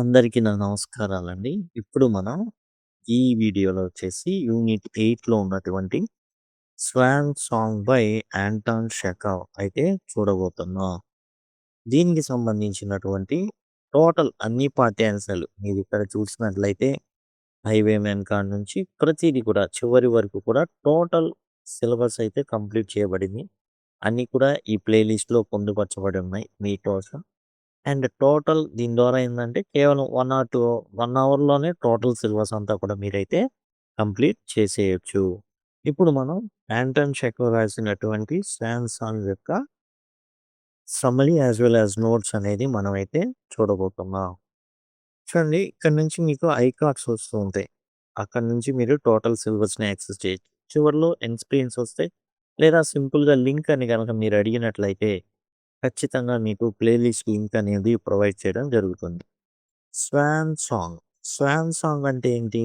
అందరికీ నా నమస్కారాలండి. ఇప్పుడు మనం ఈ వీడియోలో వచ్చేసి యూనిట్ 8లో ఉన్నటువంటి 'swan song' by Anton Chekhov అయితే చూడబోతున్నాం. దీనికి సంబంధించినటువంటి టోటల్ అన్ని పాఠ్యాంశాలు మీరిక్కడ చూసినట్లయితే 'హైవేమెన్' కాడ నుంచి ప్రతీది కూడా చివరి వరకు కూడా టోటల్ సిలబస్ అయితే కంప్లీట్ చేయబడింది. అన్నీ కూడా ఈ ప్లే లిస్ట్‌లో పొందుపరచబడి ఉన్నాయి మీకోసం. అండ్ టోటల్ దీని ద్వారా ఏందంటే కేవలం 1 ఆర్ 2 1 అవర్‌లోనే టోటల్ సిలబస్ అంతా కూడా మీరైతే కంప్లీట్ చేసేయొచ్చు. ఇప్పుడు మనం యాంటన్ చెఖవ్ రాసినటువంటి 'స్వాన్ సాంగ్' యొక్క summary as well as notes అనేది మనమైతే చూడబోతున్నాం. చూడండి, ఇక్కడ నుంచి మీకు ఐకార్డ్స్ వస్తూ ఉంటాయి. అక్కడి నుంచి మీరు టోటల్ సిలబస్‌ని యాక్సెస్ చేయొచ్చు. చివర్లో ఎండ్ స్క్రీన్స్ వస్తాయి. లేదా సింపుల్‌గా లింక్ అని గనక మీరు అడిగినట్లయితే ఖచ్చితంగా మీకు ప్లేలిస్ట్ లింక్ అనేది ప్రొవైడ్ చేయడం జరుగుతుంది. Schwann song. స్వాన్ సాంగ్ అంటే ఏంటి?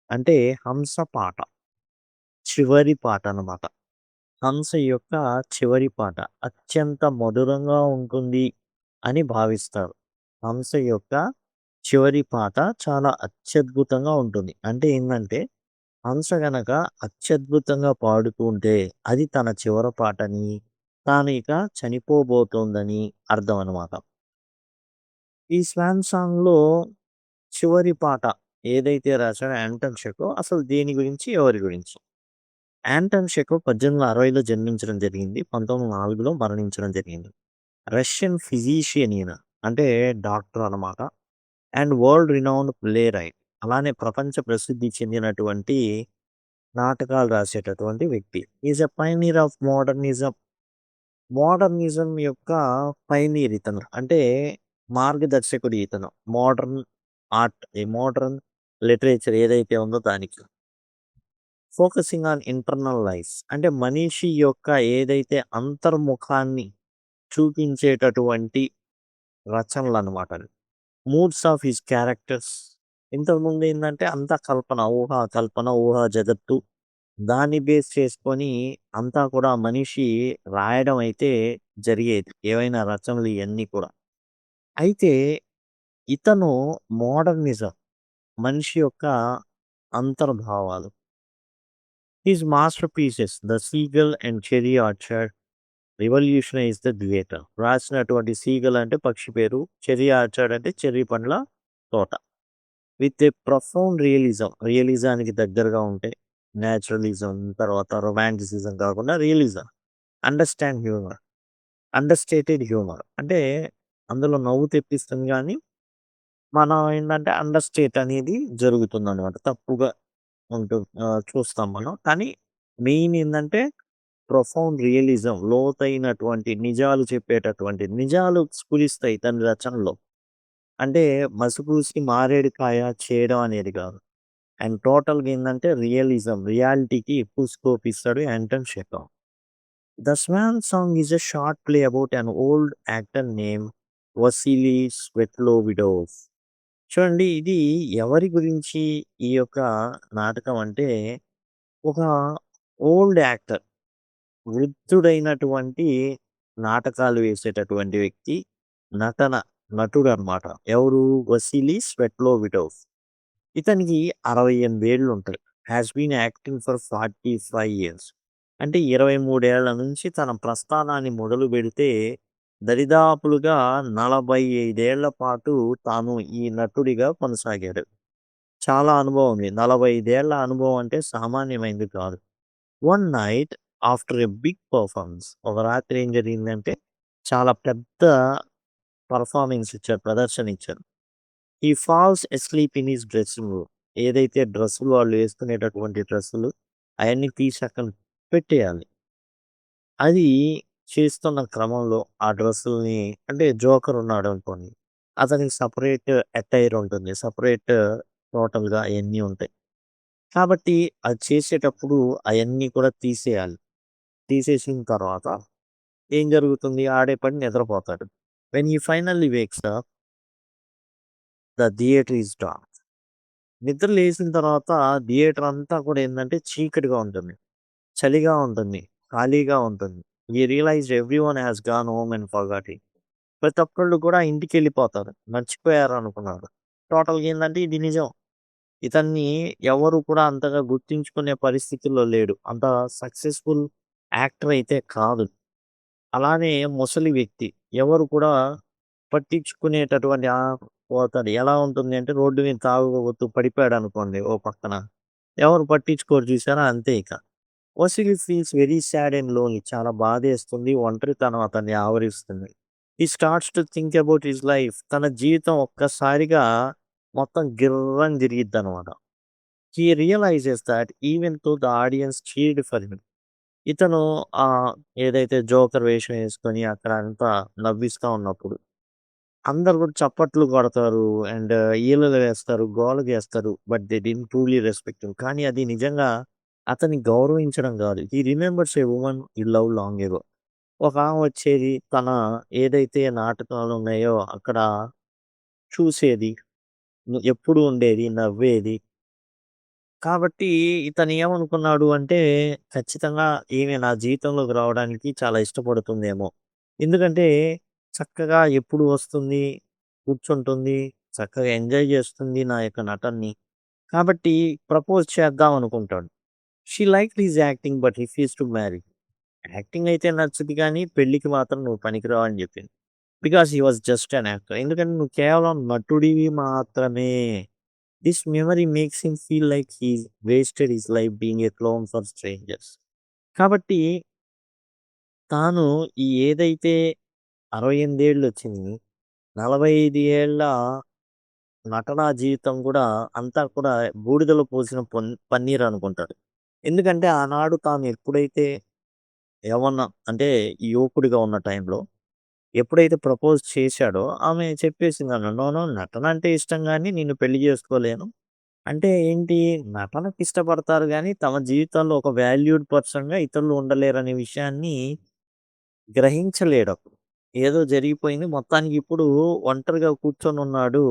అంటే హంస పాట. చివరి పాట అన్నమాట. హంస యొక్క చివరి పాట అత్యంత మధురంగా ఉంటుంది అని భావిస్తారు. హంస యొక్క చివరి పాట చాలా అత్యద్భుతంగా ఉంటుంది. అంటే ఏందంటే, హంస గనక అత్యద్భుతంగా పాడుతూ ఉంటే అది తన చివరి పాటని, తాను ఇక చనిపోబోతోందని అర్థం అనమాట. ఈ స్వాన్ సాంగ్‌లో చివరి పాట ఏదైతే రాసాడో యాంటన్ చెఖవ్ అసలు దేని గురించి? ఎవరి గురించి? యాంటన్ చెఖవ్ 1860లో జన్మించడం జరిగింది. 1904లో మరణించడం జరిగింది. రష్యన్ ఫిజీషియన్ ఈయన. అంటే డాక్టర్ అనమాట. And world renowned playwright. అలానే ప్రపంచ ప్రసిద్ధి చెందినటువంటి నాటకాలు రాసేటటువంటి వ్యక్తి. Is a pioneer of modernism. Modernism యొక్క పయనీర్ ఇతను. అంటే మార్గదర్శకుడు ఇతను. మోడర్న్ ఆర్ట్, ఈ మోడర్న్ లిటరేచర్ ఏదైతే ఉందో దానికి. Focusing on internal life. అంటే మనిషి యొక్క ఏదైతే అంతర్ముఖాన్ని చూపించేటటువంటి రచనలనమాట అవి. Moods of his characters. ఇంతకుముందు ఏందంటే అంతా కల్పన, ఊహా కల్పన, ఊహా జగత్తు. దాన్ని బేస్ చేసుకొని అంతా కూడా మనిషి రాయడం అయితే జరిగేది. ఏవైనా రచనలు ఇయన్నీ కూడా. అయితే ఇతను మోడర్నిజం, మనిషి యొక్క అంతర్భావాలు. His masterpieces 'the seagull and cherry orchard', 'revolutionise the theatre'. రాసినటువంటి సీగల్ అంటే పక్షి పేరు, చెర్రీ ఆర్చర్డ్ అంటే చెర్రీ పండ్ల తోట. With a profound realism. రియలిజానికి దగ్గరగా ఉంటే నేచురలిజం, తర్వాత రొమాంటిసిజం కాకుండా realism. Understand humour. Understated humour. అంటే అందులో నవ్వు తెప్పిస్తుంది గానీ, మనం ఏందంటే అండర్‌స్టేట్ అనేది జరుగుతుందనమాట. తప్పుగా చూస్తాం మనం. కానీ మెయిన్ ఏందంటే ప్రొఫౌండ్ రియలిజం, లోతైనటువంటి నిజాలు చెప్పేటటువంటి నిజాలు స్ఫురిస్తాయి తన రచనలో. అంటే మసిపూసి మారేడుకాయ చేయడం అనేది కాదు. అండ్ టోటల్‌గా ఏందంటే రియలిజం, రియాలిటీకి ఎక్కువ స్కోప్ ఇస్తాడు Anton Chekhov. 'The swan song' is a short play about an old actor name Vasily Svetlovidov. చూడండి, ఇది ఎవరి గురించి ఈ యొక్క నాటకం అంటే, ఒక ఓల్డ్ యాక్టర్, వృద్ధుడైనటువంటి నాటకాలు వేసేటటువంటి వ్యక్తి, నటన నటుడనమాట. ఎవరు? వసీలీ స్వెట్లోవిడోవ్. ఇతనికి 68 ఏళ్లుంటాయి. Has been acting for 45 years. అంటే 23 ఏళ్ల నుంచి తన ప్రస్థానాన్ని మొదలుపెడితే దరిదాపులుగా 45 ఏళ్ల పాటు తాను ఈ నటుడిగా కొనసాగాడు. చాలా అనుభవం ఉంది. 45 ఏళ్ల అనుభవం అంటే సామాన్యమైనది కాదు. One night after a big performance, ఒక రాత్రి ఏం జరిగిందంటే చాలా పెద్ద పెర్ఫార్మన్స్ ఇచ్చారు. ప్రదర్శన ఇచ్చారు. He falls asleep in his dressing room. ఏదైతే డ్రెస్సులు వాళ్ళు వేసుకునేటటువంటి డ్రెస్సులు అయన్నీ తీసి అక్కడ పెట్టేయాలి. అది చేస్తున్న క్రమంలో ఆ డ్రెస్సుల్ని, అంటే జోకర్ ఉన్నాడనుకోండి, అతనికి సెపరేట్ అటైర్ ఉంటుంది. సెపరేట్ టోటల్‌గా అయన్నీ ఉంటాయి. కాబట్టి అది చేసేటప్పుడు అయన్నీ కూడా తీసేయాలి. తీసేసిన తర్వాత ఏం జరుగుతుంది? ఆడే పడి నిద్రపోతాడు. When he finally wakes up, the theatre is dark. నిద్ర లేసిన తర్వాత థియేటర్ అంతా కూడా ఏందంటే చీకటిగా ఉంటుంది. చలిగా ఉంటుంది. ఖాళీగా ఉంటుంది. He realised everyone has gone home and forgot him. ప్రతి ఒక్కళ్ళు కూడా ఇంటికెళ్ళిపోతారు. మర్చిపోయారనుకున్నారు. టోటల్‌గా ఏందంటే ఇది నిజం. ఇతన్ని ఎవరు కూడా అంతగా గుర్తించుకునే పరిస్థితిలో లేడు. అంత సక్సెస్‌ఫుల్ యాక్టర్ అయితే కాదు. అలానే ముసలి వ్యక్తి. ఎవరు కూడా పట్టించుకునేటటువంటి పోతాడు. ఎలా ఉంటుంది అంటే రోడ్డు మీద తాగుబోతూ పడిపోయాడనుకోండి ఓ పక్కన. ఎవరు పట్టించుకోరు చూసారా? అంతే ఇక. 'Vasily feels very sad and lonely' చాలా బాధేస్తుంది. ఒంటరితనం అతన్ని ఆవరిస్తుంది. He starts to think about his life. తన జీవితం ఒక్కసారిగా మొత్తం గిర్రని తిరిగిద్దనమాట. He realises that even though the audience cheered for him. ఇతను ఏదైతే జోకర్ వేషం యేసుకొని అక్కడ అంతా నవ్విస్తా ఉన్నప్పుడు, అందరూ కూడా చప్పట్లు కొడతారు అండ్ ఈలలు వేస్తారు, గోల చేస్తారు. But they didn't truly respect him. కానీ అది నిజంగా అతన్ని గౌరవించడం గాదు. హి రిమెంబర్స్ ఎ వుమన్ హి లవ్డ్ లాంగ్ ఎగో. ఒకామె వచ్చేది తన ఏదైతే నాటకాలున్నాయో అక్కడ చూసేది. ఎప్పుడు ఉండేది, నవ్వేది. కాబట్టి ఇతను ఏమనుకున్నాడు అంటే, ఖచ్చితంగా ఈమె నా జీవితంలోకి రావడానికి చాలా ఇష్టపడుతుందేమో. ఎందుకంటే, చక్కగా ఎప్పుడు వస్తుంది, కూర్చుంటుంది, చక్కగా ఎంజాయ్ చేస్తుంది నా యొక్క నటనని. కాబట్టి ప్రపోజ్ చేద్దాం అనుకుంటాడు. She liked his acting but refused to marry. Acting అయితే నచ్చదు గానీ, పెళ్ళికి మాత్రం నువ్వు పనికిరావు అని చెప్పింది. Because he was just an actor. ఎందుకంటే నువ్వు కేవలం నటుడివి మాత్రమే. This memory makes him feel like he wasted his life being a clone for strangers. కాబట్టి తాను ఈ ఏదైతే 68 ఏళ్ళొచ్చింది, 45 ఏళ్ల నటనా జీవితం గూడా అంతా కూడా బూడిదలో పోసిన పన్నీర్ అనుకుంటాడు. ఎందుకంటే ఆనాడు తాను ఎప్పుడైతే యవ్వన అంటే యువకుడిగా ఉన్న టైంలో ఎప్పుడైతే ప్రపోజ్ చేశాడో ఆమె చెప్పేసిందన్న, "నో, నో నటన అంటే ఇష్టం గానీ నిన్ను పెళ్లి చేసుకోలేను." అంటే ఏంటి? నటనకి ఇష్టపడతారు గానీ, తమ జీవితంలో ఒక వాల్యూడ్ పర్సన్‌గా ఇతరులు ఉండలేరనే విషయాన్ని గ్రహించలేడప్పుడు. ఏదో జరిగిపోయింది. మొత్తానికి ఇప్పుడు ఒంటరిగా కూర్చొనున్నాడు.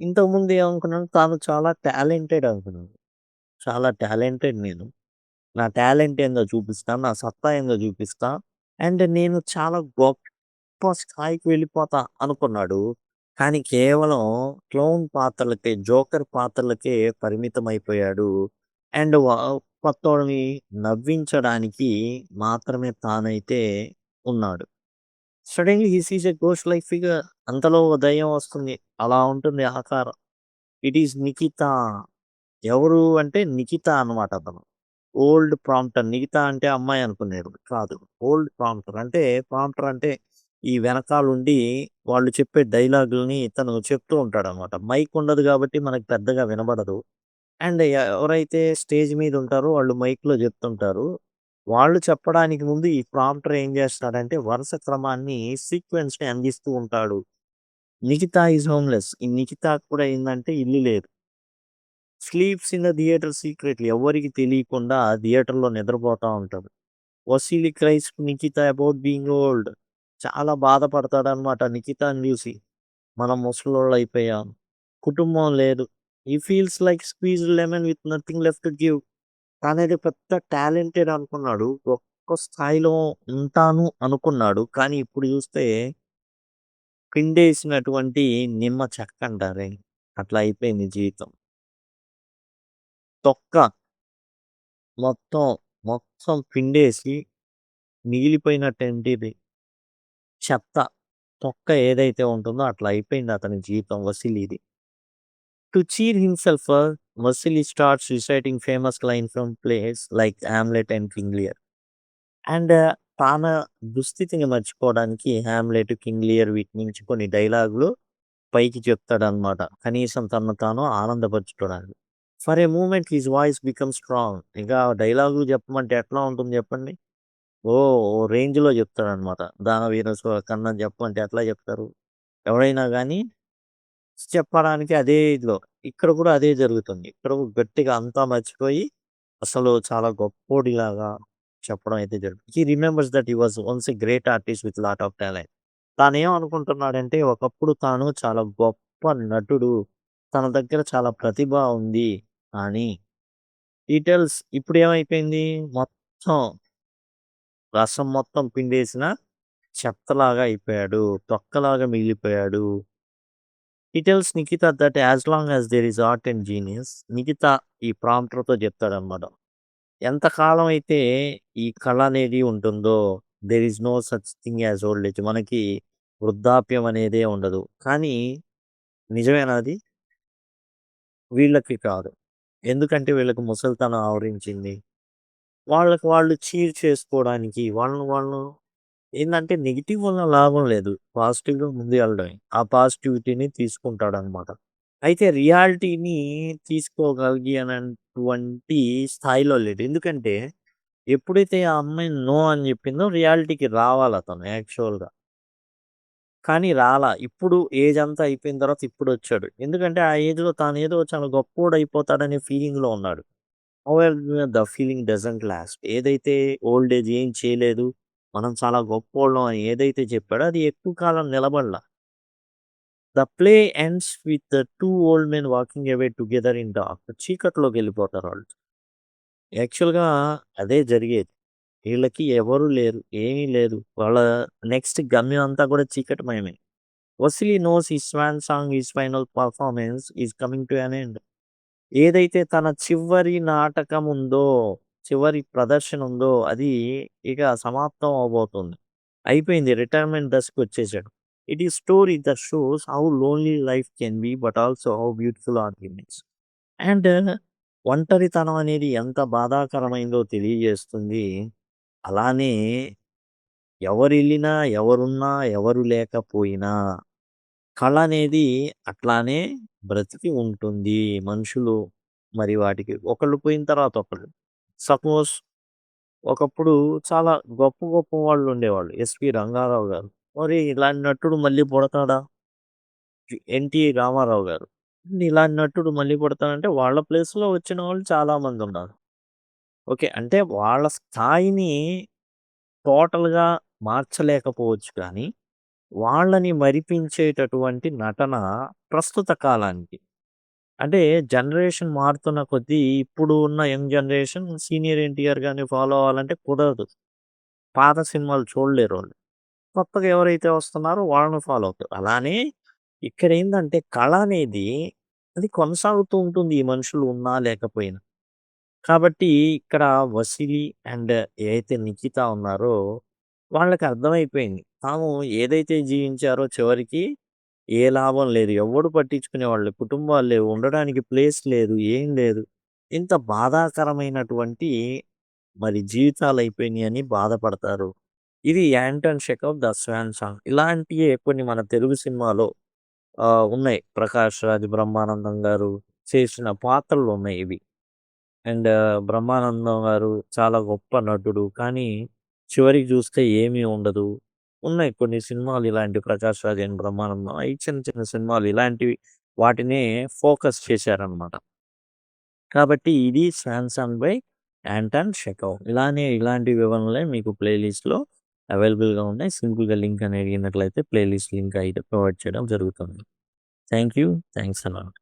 ఇంతకుముందు ఏమనుకున్నాడు? తాను చాలా టాలెంటెడ్ అనుకున్నాడు. చాలా టాలెంటెడ్ నేను. నా టాలెంట్ ఏందో చూపిస్తా. నా సత్తా ఏందో చూపిస్తా. అండ్ నేను చాలా గొప్ప స్థాయికి వెళ్ళిపోతా అనుకున్నాడు. కానీ కేవలం క్లౌన్ పాత్రలకే, జోకర్ పాత్రలకే పరిమితమైపోయాడు. అండ్ కొత్తోడిని నవ్వించడానికి మాత్రమే తానైతే ఉన్నాడు. సడెన్‌లీ హి సీస్ ఎ గోస్ట్ లైక్ ఫిగర్. అంతలో ఓ దెయ్యం వస్తుంది. అలా ఉంటుంది ఆకారం. It is Nikhita. ఎవరు అంటే నిఖితా అన్నమాట అతను. Old prompter. నిఖితా అంటే అమ్మాయి అనుకునేరు. కాదు. Old prompter. అంటే ప్రాంప్టర్ అంటే ఈ వెనకాలుండి వాళ్ళు చెప్పే డైలాగులని ఇతను చెప్తూ ఉంటాడనమాట. మైక్ ఉండదు గాబట్టి మనకు పెద్దగా వినబడదు. అండ్ ఎవరైతే స్టేజ్ మీద ఉంటారో వాళ్ళు మైక్‌లో జెప్తుంటారు. వాళ్ళు చెప్పడానికి ముందు ఈ ప్రాంప్టర్ ఏం జేస్తాడంటే వరుస క్రమాన్ని సీక్వెన్స్‌ని అందిస్తూ ఉంటాడు. 'Nikita is homeless.' ఈ నిఖితాకి కూడా ఏందంటే ఇల్లు లేదు. Sleeps in the theatre secretly. ఎవ్వరికీ తెలియకుండా థియేటర్‌లో నిద్రపోతా ఉంటాడు. Vasily cries to Nikita about being old. చాలా బాధపడతాడనమాట నిఖితాని జూసి. మనం ముసలోళ్ళయిపోయాం. కుటుంబం లేదు. He feels like squeezed lemon with nothing left to give. తనేదో పెద్ద టాలెంటెడ్ అనుకున్నాడు. గొప్ప స్థాయిలో ఉంటాను అనుకున్నాడు. కానీ ఇప్పుడు జూస్తే పిండేసినటువంటి నిమ్మ చెక్కంటారే అట్లా అయిపోయింది జీవితం. తొక్క మొత్తం, మొత్తం పిండేసి మిగిలిపోయినటువంటిది చెత్త. తొక్క ఏదైతే ఉంటుందో అట్లా అయిపోయింది అతని జీవితం వసీలీది. To cheer himself Vasily starts reciting famous line from plays like 'Hamlet' and 'King Lear'. And తన దుస్థితిని మర్చిపోవడానికి 'హామ్లెట్', 'కింగ్ లియర్' వీటి నుంచి కొన్ని డైలాగులు పైకి చెప్తాడనమాట. కనీసం తనను తాను ఆనందపరుచుకోవడానికి. For a moment his voice becomes strong. ఇక డైలాగులు చెప్పమంటే ఎట్లా ఉంటుంది చెప్పండి? ఓ రేంజ్‌లో చెప్తాడనమాట. 'దానవీర కర్ణన్' చెప్పమంటే ఎట్లా చెప్తారు? ఎవరైనా గాని చెప్పడానికి అదే ఇదిలో. ఇక్కడ కూడా అదే జరుగుతుంది. ఇక్కడ గట్టిగా అంతా మర్చిపోయి అసలు చాలా గొప్పోడిలాగా చెప్పడం అయితే జరుగుతుంది. He remembers that he was once a great artist with lot of talent. తానేమనుకుంటున్నాడంటే ఒకప్పుడు తాను చాలా గొప్ప నటుడు. తన దగ్గర చాలా ప్రతిభ ఉంది. కానీ డీటెయిల్స్ ఇప్పుడేమైపోయింది మొత్తం రసం మొత్తం పిండేసిన చెత్తలాగా అయిపోయాడు. తొక్కలాగా మిగిలిపోయాడు. He tells Nikita that as long as there is art and genius Nikita ఈ ప్రాంప్టర్‌తో చెప్తాడనమాట. ఎంతకాలం అయితే ఈ కళ అనేది ఉంటుందో there is no such thing as old age. మనకి వృద్ధాప్యం అనేదే ఉండదు. కానీ నిజమేనా అది? వీళ్ళకి కాదు. ఎందుకంటే వీళ్ళకి ముసలితనం ఆవరించింది. వాళ్ళకి వాళ్ళు చీర్ చేసుకోవడానికి వాళ్ళని వాళ్ళు ఏందంటే నెగెటివ్ వల్ల లాభం లేదు. పాజిటివ్‌గా ముందుకెళ్ళడమే. ఆ పాజిటివిటీని తీసుకుంటాడనమాట. అయితే రియాలిటీని తీసుకోగలిగినటువంటి స్థాయిలో లేడు. ఎందుకంటే ఎప్పుడైతే ఆ అమ్మాయి నో అని చెప్పిందో రియాలిటీకి రావాలతను యాక్చువల్‌గా. కానీ రాలా. ఇప్పుడు ఏజ్ అంతా అయిపోయిన తర్వాత ఇప్పుడొచ్చాడు. ఎందుకంటే ఆ ఏజ్‌లో తానేదో చాలా గొప్పోడయిపోతాడనే ఫీలింగ్‌లో ఉన్నాడు. However the feeling doesn't last. ఏదైతే ఓల్డ్ ఏజ్ ఏం చేయలేదు, మనం చాలా గొప్పోళ్ళం అని ఏదైతే చెప్పాడో అది ఎక్కువ కాలం నిలబడలా. The play ends with the 2 old men walking away together in dark. చీకట్లోకెళ్ళిపోతారాళ్ళు. యాక్చువల్‌గా అదే జరిగేది. వీళ్ళకి ఎవరు లేరు. ఏమీ లేదు. వాళ్ళ నెక్స్ట్ గమ్యం అంతా కూడా చీకటిమయమే. 'Vasily knows his swan song, his final performance is coming to an end.' ఏదైతే తన చివరి నాటకం ఉందో, చివరి ప్రదర్శన ఉందో అది ఇక సమాప్తం అవ్వబోతుంది. అయిపోయింది. రిటైర్మెంట్ దశకొచ్చేసాడు. It is story that shows how lonely life can be but also how beautiful are limits. And ఒంటరితనం అనేది ఎంత బాధాకరమైందో తెలియజేస్తుంది. అలానే ఎవరెళ్ళినా, ఎవరున్నా, ఎవరు లేకపోయినా కళ అనేది అట్లానే బ్రతికి ఉంటుంది. మనుషులు మరి వాటికి ఒకళ్ళు పోయిన తర్వాత ఒకళ్ళు. సపోజ్ ఒకప్పుడు చాలా గొప్ప గొప్ప వాళ్ళుండేవాళ్ళు. 'ఎస్‌వి రంగారావు' గారు. మరి ఇలాంటి నటుడు మళ్ళీ పుడతాడా? 'ఎన్టీ రామారావు' గారు. ఇలాంటి నటుడు మళ్ళీ పుడతాడంటే వాళ్ళ ప్లేస్‌లో వచ్చిన వాళ్ళు చాలా మందున్నారు. ఓకే. అంటే వాళ్ళ స్థాయిని టోటల్‌గా మార్చలేకపోవచ్చు కానీ, వాళ్ళని మరిపించేటటువంటి నటన ప్రస్తుత కాలానికి. అంటే జనరేషన్ మారుతున్న కొద్దీ ఇప్పుడు ఉన్న యంగ్ జనరేషన్ సీనియర్ ఎన్టీఆర్ గారిని ఫాలో అవ్వాలంటే కుదరదు. పాత సినిమాలు చూడలేరోళ్ళు. కొత్తగా ఎవరైతే వస్తున్నారో వాళ్ళని ఫాలో అవుతారు. అలానే ఇక్కడేందంటే కళ అనేది అది కొనసాగుతూ ఉంటుంది. ఈ మనుషులు ఉన్నా లేకపోయినా. కాబట్టి ఇక్కడ 'వసీలి' అండ్ ఏదైతే 'నిఖిత' ఉన్నారో వాళ్ళకి అర్థమైపోయింది. తాము ఏదైతే జీవించారో చివరికి ఏ లాభం లేదు. ఎవ్వడు పట్టించుకునేవాళ్ళు కుటుంబాలు లేవు. ఉండడానికి ప్లేస్ లేదు. ఏం లేదు. ఇంత బాధాకరమైనటువంటి మరి జీవితాలయిపోయినాయని బాధపడతారు. ఇది 'యాంటన్ చెఖవ్ ద స్వాన్ సాంగ్.' ఇలాంటియే కొన్ని మన తెలుగు సినిమాలో ఉన్నాయి. 'ప్రకాష్ రాజ్', 'బ్రహ్మానందం' గారు చేసిన పాత్రలున్నాయి ఇవి. అండ్ 'బ్రహ్మానందం' గారు చాలా గొప్ప నటుడు. కానీ చివరికి చూస్తే ఏమీ ఉండదు. ఉన్నాయి కొన్ని సినిమాలు ఇలాంటి 'ప్రకాష్ రాజ్' అండ్ 'బ్రహ్మానందం' అయి చిన్న చిన్న సినిమాలు ఇలాంటివి వాటినే ఫోకస్ చేశారనమాట. కాబట్టి ఇది 'swan song' by Anton Chekhov. ఇలానే ఇలాంటి వివరణలే మీకు ప్లే లిస్ట్‌లో అవైలబుల్‌గా ఉన్నాయి. సింపుల్‌గా లింక్ అని అడిగినట్లయితే ప్లే లిస్ట్ లింక్ అయితే ప్రొవైడ్ చేయడం జరుగుతుంది. Thank you. Thanks a lot.